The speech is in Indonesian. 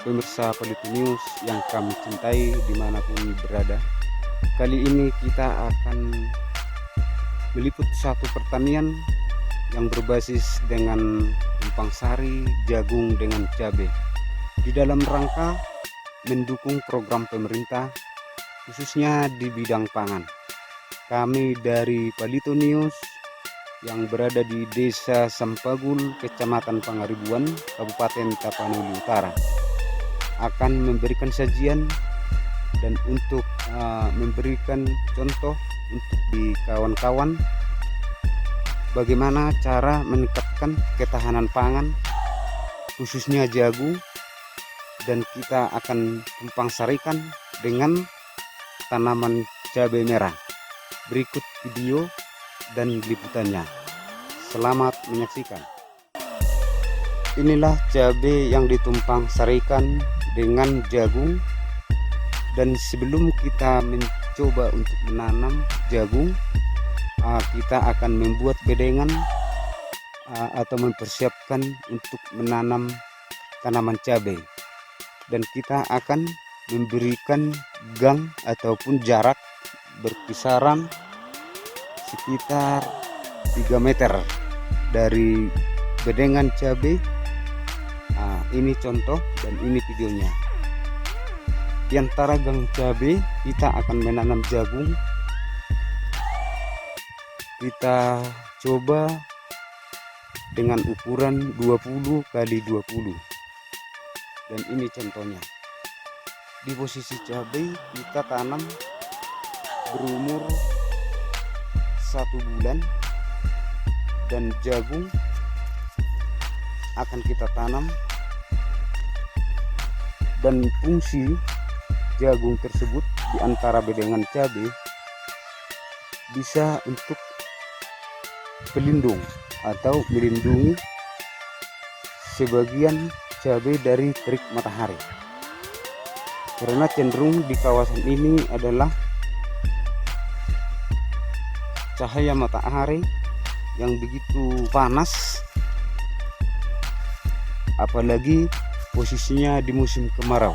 pemirsa Peliti News yang kami cintai dimanapun berada. Kali ini kita akan meliput satu pertanian yang berbasis dengan tumpang sari, jagung dengan cabai. Di dalam rangka mendukung program pemerintah khususnya di bidang pangan. Kami dari Peliti News yang berada di Desa Sampagul, Kecamatan Pangaribuan, Kabupaten Tapanuli Utara, akan memberikan sajian dan untuk memberikan contoh untuk di kawan-kawan bagaimana cara meningkatkan ketahanan pangan khususnya jagung, dan kita akan tumpang sarikan dengan tanaman cabai merah. Berikut video dan liputannya. Selamat menyaksikan. Inilah cabai yang ditumpang sarikan dengan jagung, dan sebelum kita mencoba untuk menanam jagung, kita akan membuat bedengan atau mempersiapkan untuk menanam tanaman cabai, dan kita akan memberikan gang ataupun jarak berkisaran sekitar 3 meter dari bedengan cabai. Ini contoh dan ini videonya. Di antara gang cabai kita akan menanam jagung. Kita coba dengan ukuran 20 kali 20, dan ini contohnya. Di posisi cabai kita tanam berumur 1 bulan, dan jagung akan kita tanam, dan fungsi jagung tersebut di antara bedengan cabai bisa untuk pelindung atau melindungi sebagian cabai dari terik matahari, karena cenderung di kawasan ini adalah cahaya matahari yang begitu panas, apalagi posisinya di musim kemarau.